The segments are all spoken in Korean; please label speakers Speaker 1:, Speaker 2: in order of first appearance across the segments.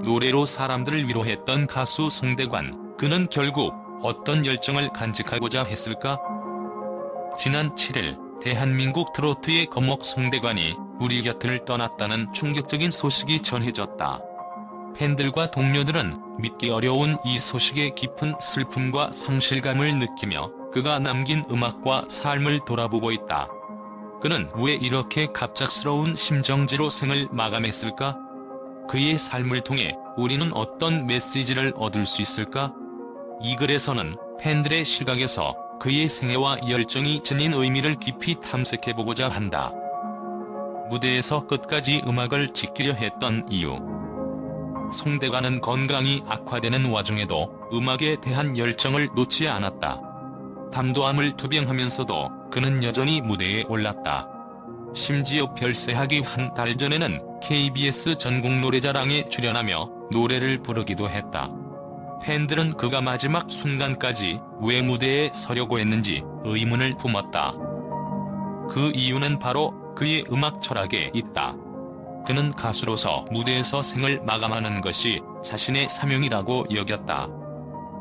Speaker 1: 노래로 사람들을 위로했던 가수 송대관. 그는 결국 어떤 열정을 간직하고자 했을까? 지난 7일 대한민국 트로트의 거목 송대관이 우리 곁을 떠났다는 충격적인 소식이 전해졌다. 팬들과 동료들은 믿기 어려운 이 소식에 깊은 슬픔과 상실감을 느끼며 그가 남긴 음악과 삶을 돌아보고 있다. 그는 왜 이렇게 갑작스러운 심정지로 생을 마감했을까? 그의 삶을 통해 우리는 어떤 메시지를 얻을 수 있을까? 이 글에서는 팬들의 시각에서 그의 생애와 열정이 지닌 의미를 깊이 탐색해보고자 한다. 무대에서 끝까지 음악을 지키려 했던 이유. 송대관은 건강이 악화되는 와중에도 음악에 대한 열정을 놓지 않았다. 담도암을 투병하면서도 그는 여전히 무대에 올랐다. 심지어 별세하기 한 달 전에는 KBS 전국노래자랑에 출연하며 노래를 부르기도 했다. 팬들은 그가 마지막 순간까지 왜 무대에 서려고 했는지 의문을 품었다. 그 이유는 바로 그의 음악 철학에 있다. 그는 가수로서 무대에서 생을 마감하는 것이 자신의 사명이라고 여겼다.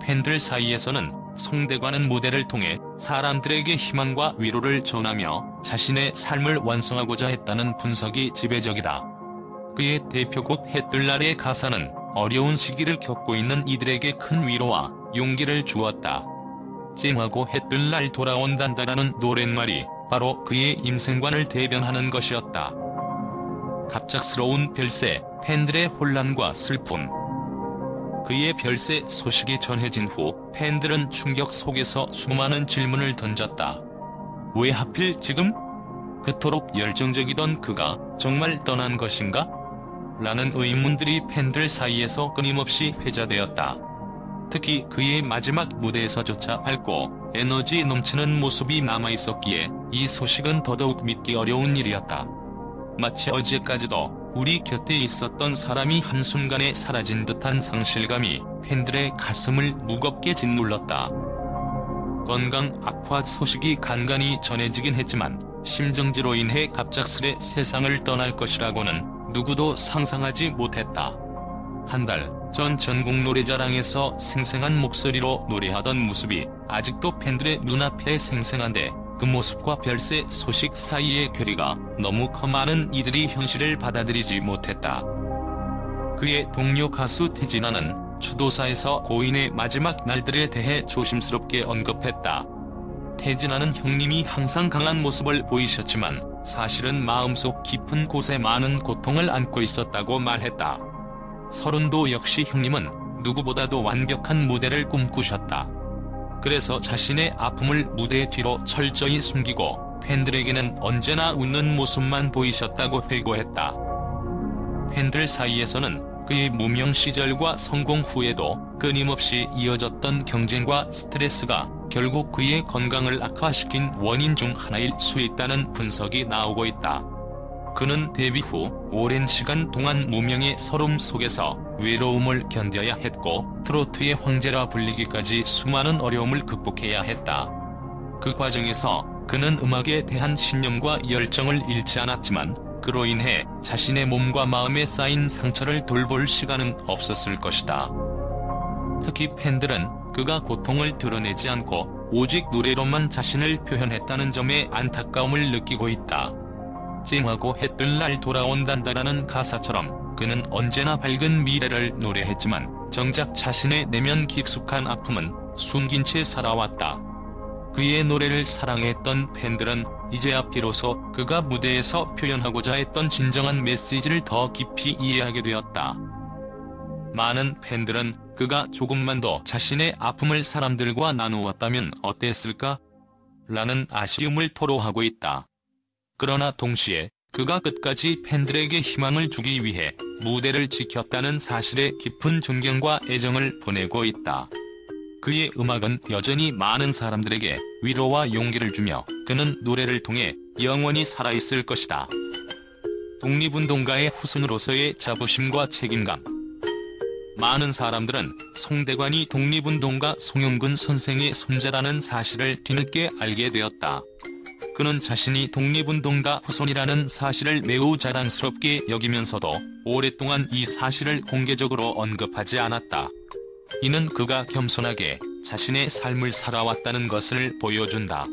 Speaker 1: 팬들 사이에서는 송대관은 무대를 통해 사람들에게 희망과 위로를 전하며 자신의 삶을 완성하고자 했다는 분석이 지배적이다. 그의 대표곡 해뜰날의 가사는 어려운 시기를 겪고 있는 이들에게 큰 위로와 용기를 주었다. 찡하고 해뜰날 돌아온단다라는 노랫말이 바로 그의 인생관을 대변하는 것이었다. 갑작스러운 별세, 팬들의 혼란과 슬픔. 그의 별세 소식이 전해진 후 팬들은 충격 속에서 수많은 질문을 던졌다. 왜 하필 지금? 그토록 열정적이던 그가 정말 떠난 것인가? 라는 의문들이 팬들 사이에서 끊임없이 회자되었다. 특히 그의 마지막 무대에서조차 밝고 에너지 넘치는 모습이 남아있었기에 이 소식은 더더욱 믿기 어려운 일이었다. 마치 어제까지도 우리 곁에 있었던 사람이 한순간에 사라진 듯한 상실감이 팬들의 가슴을 무겁게 짓눌렀다. 건강 악화 소식이 간간히 전해지긴 했지만 심정지로 인해 갑작스레 세상을 떠날 것이라고는 누구도 상상하지 못했다. 한 달 전 전국노래자랑에서 생생한 목소리로 노래하던 모습이 아직도 팬들의 눈앞에 생생한데 그 모습과 별세 소식 사이의 거리가 너무 커 많은 이들이 현실을 받아들이지 못했다. 그의 동료 가수 태진아는 추도사에서 고인의 마지막 날들에 대해 조심스럽게 언급했다. 태진아는 형님이 항상 강한 모습을 보이셨지만 사실은 마음속 깊은 곳에 많은 고통을 안고 있었다고 말했다. 서른도 역시 형님은 누구보다도 완벽한 무대를 꿈꾸셨다. 그래서 자신의 아픔을 무대 뒤로 철저히 숨기고 팬들에게는 언제나 웃는 모습만 보이셨다고 회고했다. 팬들 사이에서는 그의 무명 시절과 성공 후에도 끊임없이 이어졌던 경쟁과 스트레스가 결국 그의 건강을 악화시킨 원인 중 하나일 수 있다는 분석이 나오고 있다. 그는 데뷔 후 오랜 시간 동안 무명의 서름 속에서 외로움을 견뎌야 했고 트로트의 황제라 불리기까지 수많은 어려움을 극복해야 했다. 그 과정에서 그는 음악에 대한 신념과 열정을 잃지 않았지만 그로 인해 자신의 몸과 마음에 쌓인 상처를 돌볼 시간은 없었을 것이다. 특히 팬들은 그가 고통을 드러내지 않고 오직 노래로만 자신을 표현했다는 점에 안타까움을 느끼고 있다. 찡하고 해뜰날 돌아온단다라는 가사처럼 그는 언제나 밝은 미래를 노래했지만 정작 자신의 내면 깊숙한 아픔은 숨긴 채 살아왔다. 그의 노래를 사랑했던 팬들은 이제야 비로소 그가 무대에서 표현하고자 했던 진정한 메시지를 더 깊이 이해하게 되었다. 많은 팬들은 그가 조금만 더 자신의 아픔을 사람들과 나누었다면 어땠을까? 라는 아쉬움을 토로하고 있다. 그러나 동시에 그가 끝까지 팬들에게 희망을 주기 위해 무대를 지켰다는 사실에 깊은 존경과 애정을 보내고 있다. 그의 음악은 여전히 많은 사람들에게 위로와 용기를 주며 그는 노래를 통해 영원히 살아있을 것이다. 독립운동가의 후손으로서의 자부심과 책임감. 많은 사람들은 송대관이 독립운동가 송영근 선생의 손자라는 사실을 뒤늦게 알게 되었다. 그는 자신이 독립운동가 후손이라는 사실을 매우 자랑스럽게 여기면서도 오랫동안 이 사실을 공개적으로 언급하지 않았다. 이는 그가 겸손하게 자신의 삶을 살아왔다는 것을 보여준다.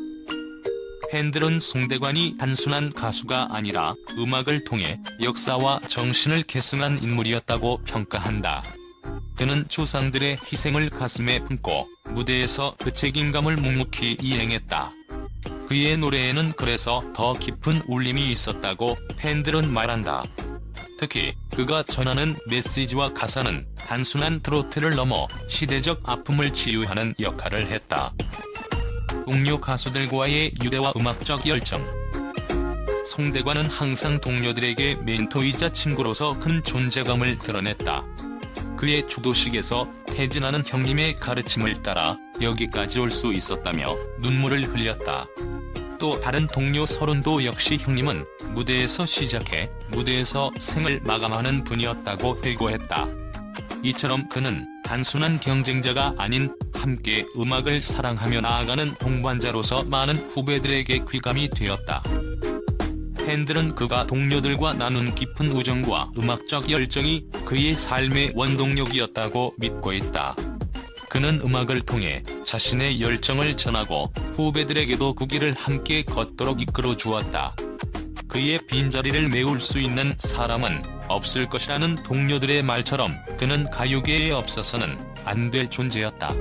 Speaker 1: 팬들은 송대관이 단순한 가수가 아니라 음악을 통해 역사와 정신을 계승한 인물이었다고 평가한다. 그는 조상들의 희생을 가슴에 품고 무대에서 그 책임감을 묵묵히 이행했다. 그의 노래에는 그래서 더 깊은 울림이 있었다고 팬들은 말한다. 특히 그가 전하는 메시지와 가사는 단순한 트로트를 넘어 시대적 아픔을 치유하는 역할을 했다. 동료 가수들과의 유대와 음악적 열정. 송대관은 항상 동료들에게 멘토이자 친구로서 큰 존재감을 드러냈다. 그의 주도식에서 태진하는 형님의 가르침을 따라 여기까지 올 수 있었다며 눈물을 흘렸다. 또 다른 동료 서른도 역시 형님은 무대에서 시작해 무대에서 생을 마감하는 분이었다고 회고했다. 이처럼 그는 단순한 경쟁자가 아닌 함께 음악을 사랑하며 나아가는 동반자로서 많은 후배들에게 귀감이 되었다. 팬들은 그가 동료들과 나눈 깊은 우정과 음악적 열정이 그의 삶의 원동력이었다고 믿고 있다. 그는 음악을 통해 자신의 열정을 전하고 후배들에게도 그 길을 함께 걷도록 이끌어 주었다. 그의 빈자리를 메울 수 있는 사람은 없을 것이라는 동료들의 말처럼 그는 가요계에 없어서는 안 될 존재였다.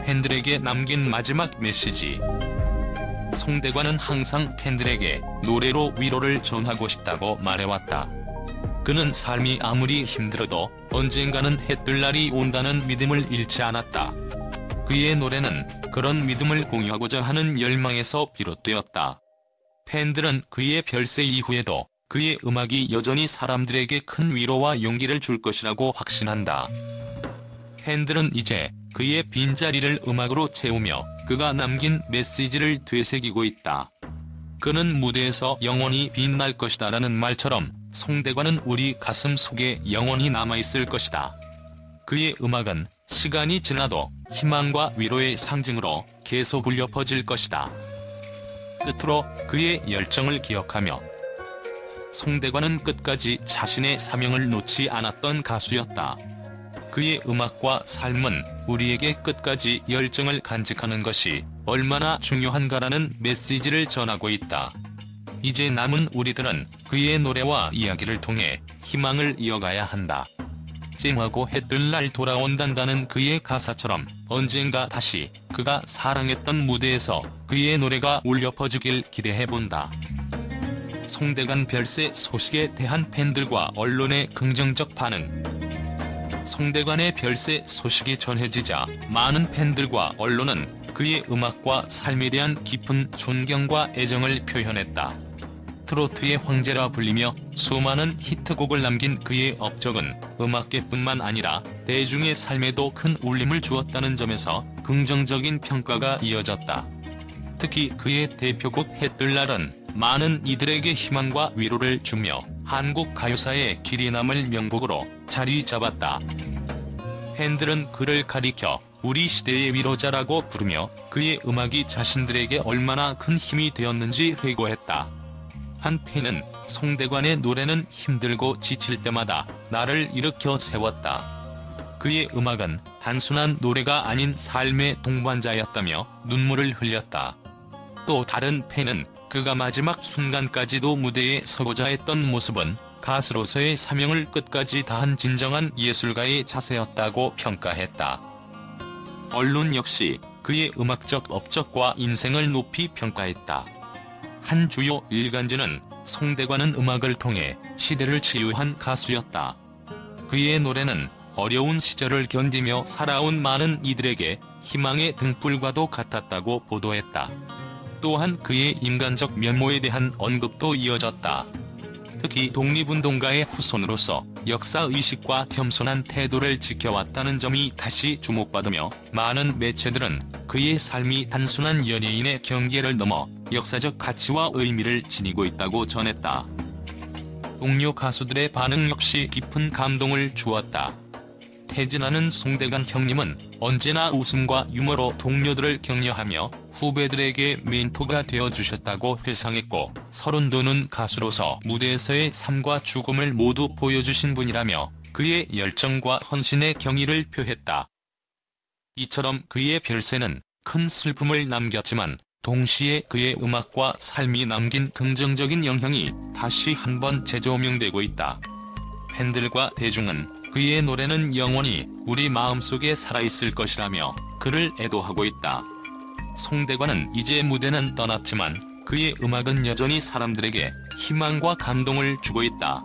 Speaker 1: 팬들에게 남긴 마지막 메시지. 송대관은 항상 팬들에게 노래로 위로를 전하고 싶다고 말해왔다. 그는 삶이 아무리 힘들어도 언젠가는 해뜰 날이 온다는 믿음을 잃지 않았다. 그의 노래는 그런 믿음을 공유하고자 하는 열망에서 비롯되었다. 팬들은 그의 별세 이후에도 그의 음악이 여전히 사람들에게 큰 위로와 용기를 줄 것이라고 확신한다. 팬들은 이제 그의 빈자리를 음악으로 채우며 그가 남긴 메시지를 되새기고 있다. 그는 무대에서 영원히 빛날 것이다라는 말처럼 송대관은 우리 가슴 속에 영원히 남아있을 것이다. 그의 음악은 시간이 지나도 희망과 위로의 상징으로 계속 울려 퍼질 것이다. 끝으로 그의 열정을 기억하며. 송대관은 끝까지 자신의 사명을 놓지 않았던 가수였다. 그의 음악과 삶은 우리에게 끝까지 열정을 간직하는 것이 얼마나 중요한가라는 메시지를 전하고 있다. 이제 남은 우리들은 그의 노래와 이야기를 통해 희망을 이어가야 한다. 쨍하고 해뜰 날 돌아온단다는 그의 가사처럼 언젠가 다시 그가 사랑했던 무대에서 그의 노래가 울려 퍼지길 기대해본다. 송대관 별세 소식에 대한 팬들과 언론의 긍정적 반응. 송대관의 별세 소식이 전해지자 많은 팬들과 언론은 그의 음악과 삶에 대한 깊은 존경과 애정을 표현했다. 트로트의 황제라 불리며 수많은 히트곡을 남긴 그의 업적은 음악계뿐만 아니라 대중의 삶에도 큰 울림을 주었다는 점에서 긍정적인 평가가 이어졌다. 특히 그의 대표곡 해뜰 날은 많은 이들에게 희망과 위로를 주며 한국 가요사의 길이 남을 명곡으로 자리 잡았다. 팬들은 그를 가리켜 우리 시대의 위로자라고 부르며 그의 음악이 자신들에게 얼마나 큰 힘이 되었는지 회고했다. 한 팬은 송대관의 노래는 힘들고 지칠 때마다 나를 일으켜 세웠다. 그의 음악은 단순한 노래가 아닌 삶의 동반자였다며 눈물을 흘렸다. 또 다른 팬은 그가 마지막 순간까지도 무대에 서고자 했던 모습은 가수로서의 사명을 끝까지 다한 진정한 예술가의 자세였다고 평가했다. 언론 역시 그의 음악적 업적과 인생을 높이 평가했다. 한 주요 일간지는 송대관은 음악을 통해 시대를 치유한 가수였다. 그의 노래는 어려운 시절을 견디며 살아온 많은 이들에게 희망의 등불과도 같았다고 보도했다. 또한 그의 인간적 면모에 대한 언급도 이어졌다. 특히 독립운동가의 후손으로서 역사의식과 겸손한 태도를 지켜왔다는 점이 다시 주목받으며 많은 매체들은 그의 삶이 단순한 연예인의 경계를 넘어 역사적 가치와 의미를 지니고 있다고 전했다. 동료 가수들의 반응 역시 깊은 감동을 주었다. 태진하는 송대관 형님은 언제나 웃음과 유머로 동료들을 격려하며 후배들에게 멘토가 되어주셨다고 회상했고, 32는 가수로서 무대에서의 삶과 죽음을 모두 보여주신 분이라며 그의 열정과 헌신의 경의를 표했다. 이처럼 그의 별세는 큰 슬픔을 남겼지만 동시에 그의 음악과 삶이 남긴 긍정적인 영향이 다시 한번 재조명되고 있다. 팬들과 대중은 그의 노래는 영원히 우리 마음속에 살아있을 것이라며 그를 애도하고 있다. 송대관은 이제 무대는 떠났지만 그의 음악은 여전히 사람들에게 희망과 감동을 주고 있다.